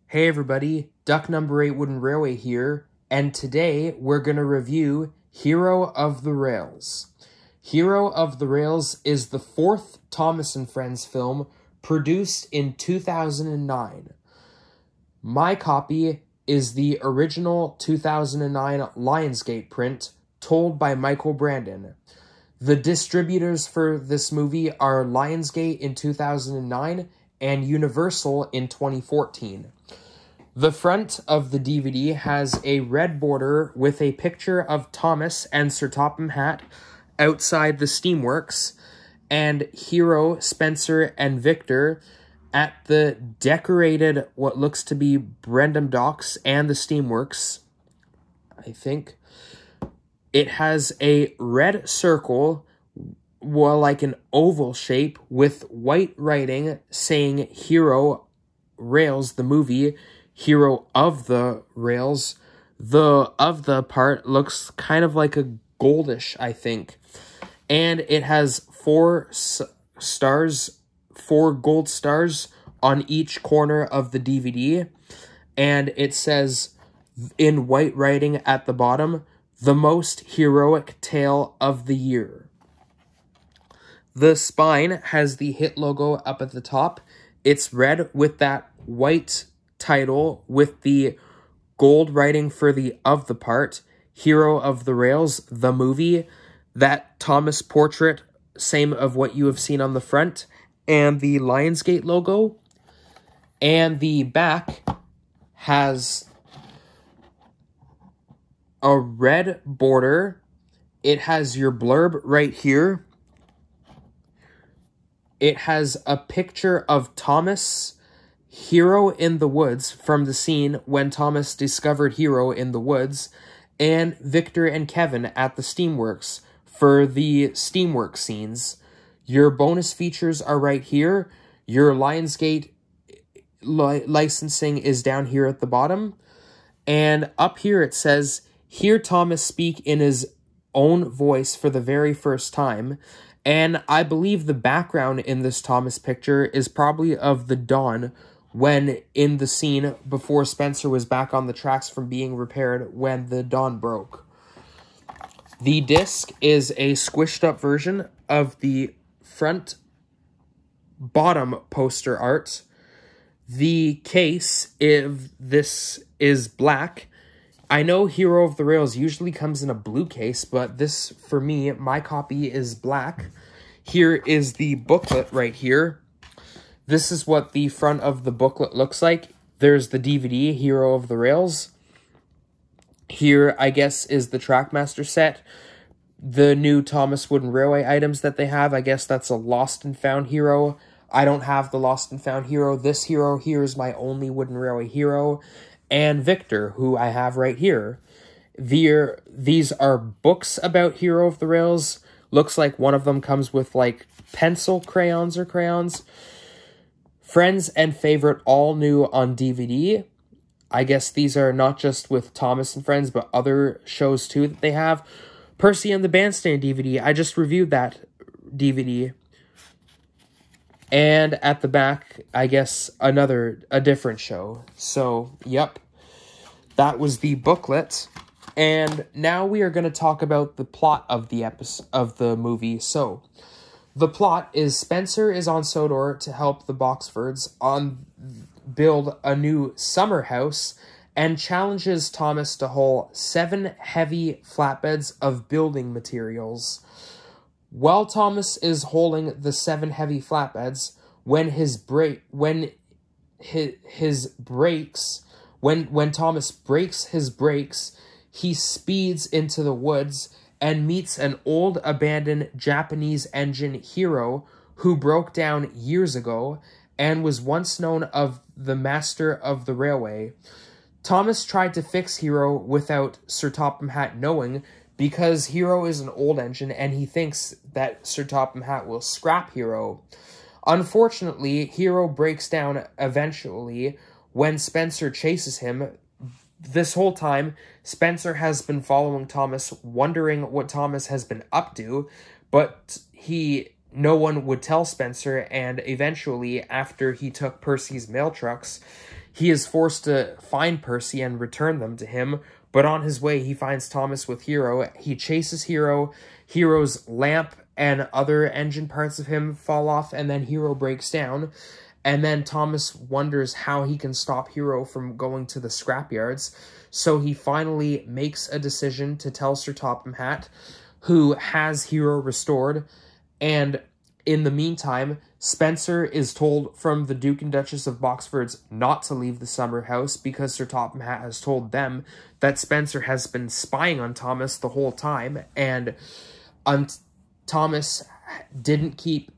Hey everybody, Duck Number 8 Wooden Railway here, and today we're going to review Hero of the Rails. Hero of the Rails is the fourth Thomas & Friends film produced in 2009. My copy is the original 2009 Lionsgate print, told by Michael Brandon. The distributors for this movie are Lionsgate in 2009 and Universal in 2014. The front of the DVD has a red border with a picture of Thomas and Sir Topham Hatt outside the Steamworks, and Hero, Spencer, and Victor at the decorated what looks to be Brendam Docks and the Steamworks, I think. It has a red circle, well, like an oval shape, with white writing saying Hero Rails, the movie, Hero of the Rails. The of the part looks kind of like a goldish, I think. And it has four gold stars on each corner of the DVD. And it says in white writing at the bottom, "The most heroic tale of the year." The spine has the hit logo up at the top. It's red with that white title with the gold writing for the of the part, Hero of the Rails, the movie, that Thomas portrait, same of what you have seen on the front, and the Lionsgate logo. And the back has a red border. It has your blurb right here. It has a picture of Thomas, Hero in the woods, from the scene when Thomas discovered Hero in the woods, and Victor and Kevin at the Steamworks for the Steamworks scenes. Your bonus features are right here. Your Lionsgate licensing is down here at the bottom. And up here it says, "Hear Thomas speak in his own voice for the very first time." And I believe the background in this Thomas picture is probably of the dawn, when in the scene before Spencer was back on the tracks from being repaired when the dawn broke. The disc is a squished up version of the front bottom poster art. The case, if this is black. I know Hero of the Rails usually comes in a blue case, but this, for me, my copy is black. Here is the booklet right here. This is what the front of the booklet looks like. There's the DVD, Hero of the Rails. Here, I guess, is the Trackmaster set. The new Thomas Wooden Railway items that they have. I guess that's a Lost and Found Hero. I don't have the Lost and Found Hero. This hero here is my only Wooden Railway hero. And Victor, who I have right here. These are books about Hero of the Rails. Looks like one of them comes with, like, pencil crayons or crayons. Friends and Favorite, all new on DVD. I guess these are not just with Thomas and Friends, but other shows too that they have. Percy and the Bandstand DVD. I just reviewed that DVD. And at the back, I guess a different show. So, yep. That was the booklet. And now we are going to talk about the plot of the movie. So, the plot is Spencer is on Sodor to help the Boxfords build a new summer house and challenges Thomas to haul 7 heavy flatbeds of building materials. While Thomas is hauling the 7 heavy flatbeds, when Thomas breaks his brakes, he speeds into the woods and meets an old abandoned Japanese engine Hero who broke down years ago and was once known of the master of the railway. Thomas tried to fix Hero without Sir Topham Hatt knowing, because Hero is an old engine and he thinks that Sir Topham Hatt will scrap Hero. Unfortunately, Hero breaks down eventually when Spencer chases him. This whole time, Spencer has been following Thomas, wondering what Thomas has been up to, but no one would tell Spencer, and eventually, after he took Percy's mail trucks, He is forced to find Percy and return them to him, but on his way he finds Thomas with Hero. He chases Hero. Hero's lamp and other engine parts of him fall off, and then Hero breaks down. And then Thomas wonders how he can stop Hero from going to the scrapyards. So he finally makes a decision to tell Sir Topham Hatt, who has Hero restored. And in the meantime, Spencer is told from the Duke and Duchess of Boxford's not to leave the summer house because Sir Topham Hatt has told them that Spencer has been spying on Thomas the whole time. And Thomas didn't keep...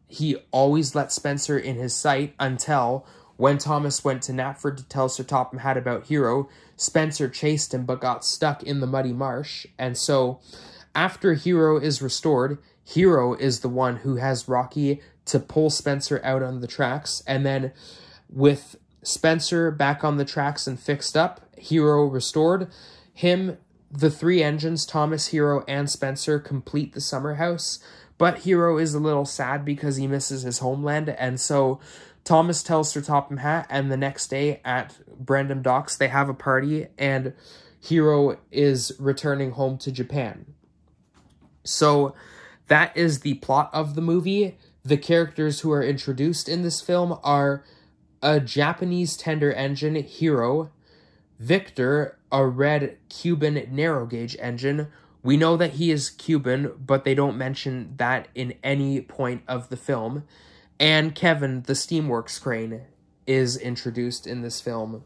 He always let Spencer in his sight until when Thomas went to Knapford to tell Sir Topham Hatt about Hero, Spencer chased him but got stuck in the muddy marsh. And so after Hero is restored, Hero is the one who has Rocky to pull Spencer out on the tracks. And then with Spencer back on the tracks and fixed up, Hero restored, the three engines, Thomas, Hero, and Spencer, complete the summer house. But Hero is a little sad because he misses his homeland, and so Thomas tells Sir Topham Hatt, and the next day at Brandon Docks, they have a party, and Hero is returning home to Japan. So that is the plot of the movie. The characters who are introduced in this film are a Japanese tender engine, Hero, Victor, a red Cuban narrow gauge engine. We know that he is Cuban, but they don't mention that in any point of the film. And Kevin, the Steamworks crane, is introduced in this film.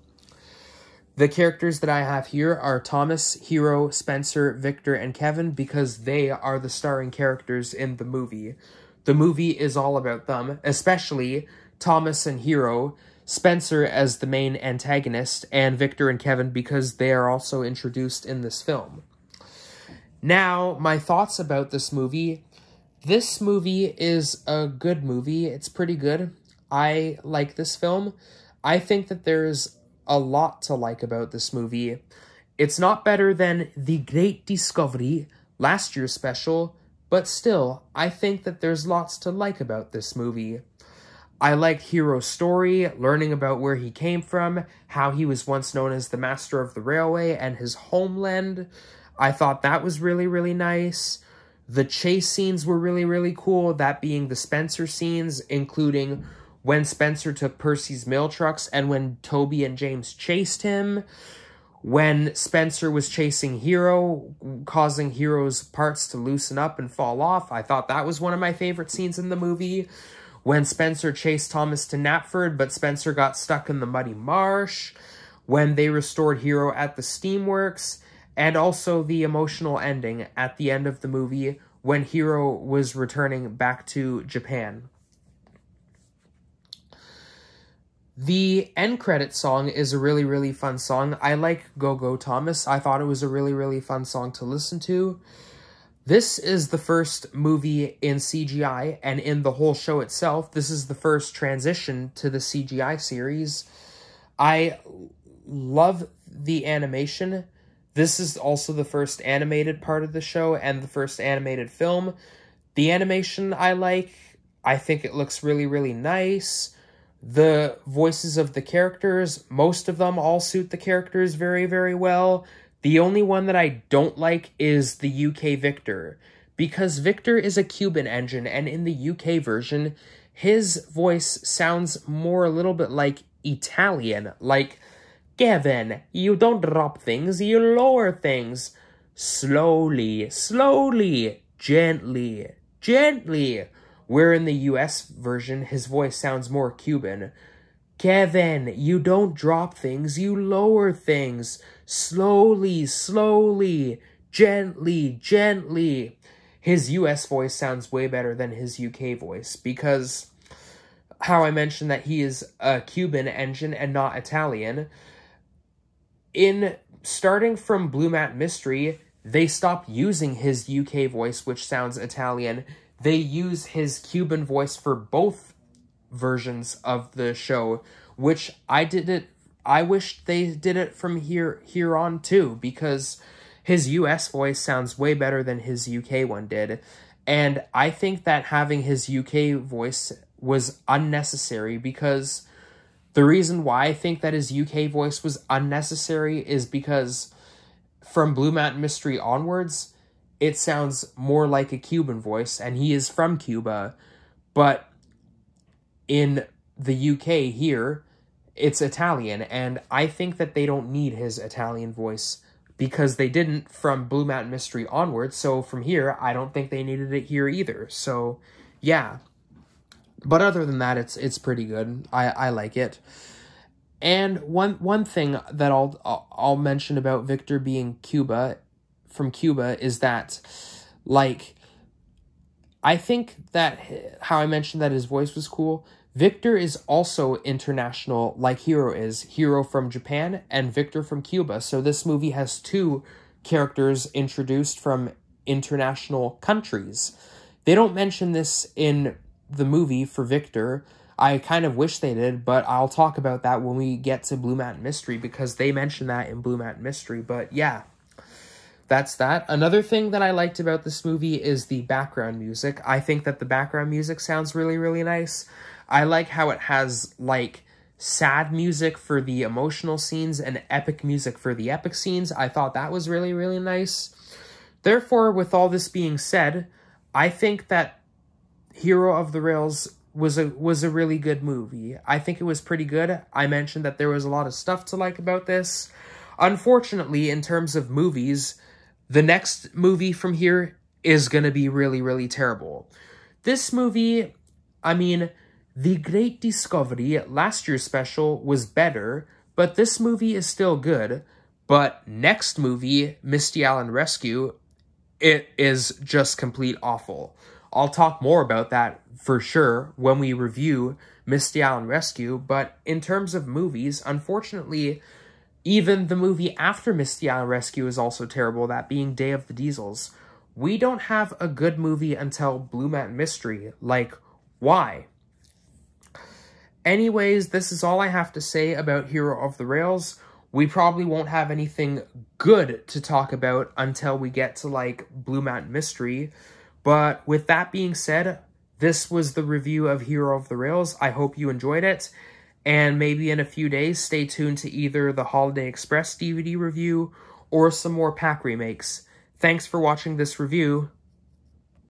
The characters that I have here are Thomas, Hero, Spencer, Victor, and Kevin because they are the starring characters in the movie. The movie is all about them, especially Thomas and Hero, Spencer as the main antagonist, and Victor and Kevin because they are also introduced in this film. Now, my thoughts about this movie. This movie is a good movie. It's pretty good. I like this film. I think that there's a lot to like about this movie. It's not better than The Great Discovery, last year's special, but still, I think that there's lots to like about this movie. I liked Hero's story, learning about where he came from, how he was once known as the Master of the Railway, and his homeland. I thought that was really, really nice. The chase scenes were really, really cool, that being the Spencer scenes, including when Spencer took Percy's mail trucks and when Toby and James chased him. When Spencer was chasing Hero, causing Hero's parts to loosen up and fall off. I thought that was one of my favorite scenes in the movie. When Spencer chased Thomas to Knapford, but Spencer got stuck in the muddy marsh. When they restored Hero at the Steamworks. And also the emotional ending at the end of the movie when Hero was returning back to Japan. The end credit song is a really, really fun song. I like Go Go Thomas. I thought it was a really, really fun song to listen to. This is the first movie in CGI, and in the whole show itself, this is the first transition to the CGI series. I love the animation. This is also the first animated part of the show and the first animated film. The animation I like. I think it looks really, really nice. The voices of the characters, most of them all suit the characters very, very well. The only one that I don't like is the UK Victor, because Victor is a Cuban engine, and in the UK version, his voice sounds more a little bit like Italian, like, Kevin, you don't drop things, you lower things. Slowly, slowly, gently, gently. Where in the US version, his voice sounds more Cuban. Kevin, you don't drop things, you lower things. Slowly, slowly, gently, gently. His US voice sounds way better than his UK voice because how I mentioned that he is a Cuban engine and not Italian. In starting from Blue Mat Mystery, they stopped using his UK voice, which sounds Italian. They use his Cuban voice for both versions of the show, which I wish they did it from here on too, because his US voice sounds way better than his UK one did. And I think that having his UK voice was unnecessary because The reason why I think that his UK voice was unnecessary is because from Blue Mountain Mystery onwards, it sounds more like a Cuban voice, and he is from Cuba, but in the UK here, it's Italian, and I think that they don't need his Italian voice because they didn't from Blue Mountain Mystery onwards, so from here, I don't think they needed it here either, so yeah. But other than that, it's pretty good. I like it. And one thing that I'll mention about Victor being from Cuba is that, like, I think that how I mentioned that his voice was cool, Victor is also international like Hiro is. Hiro from Japan and Victor from Cuba. So this movie has two characters introduced from international countries. They don't mention this in the movie for Victor. I kind of wish they did, but I'll talk about that when we get to Blue Mountain Mystery because they mention that in Blue Mountain Mystery. But yeah, that's that. Another thing that I liked about this movie is the background music. I think that the background music sounds really, really nice. I like how it has, like, sad music for the emotional scenes and epic music for the epic scenes. I thought that was really, really nice. Therefore, with all this being said, I think that Hero of the Rails was a really good movie. I think it was pretty good. I mentioned that there was a lot of stuff to like about this. Unfortunately, in terms of movies, the next movie from here is going to be really, really terrible. This movie, I mean, The Great Discovery, last year's special, was better, but this movie is still good. But next movie, Misty Island Rescue, it is just complete awful. I'll talk more about that for sure when we review Misty Island Rescue, but in terms of movies, unfortunately, even the movie after Misty Island Rescue is also terrible, that being Day of the Diesels. We don't have a good movie until Blue Mountain Mystery. Like, why? Anyways, this is all I have to say about Hero of the Rails. We probably won't have anything good to talk about until we get to, like, Blue Mountain Mystery. But with that being said, this was the review of Hero of the Rails. I hope you enjoyed it. And maybe in a few days, stay tuned to either the Holiday Express DVD review or some more pack remakes. Thanks for watching this review.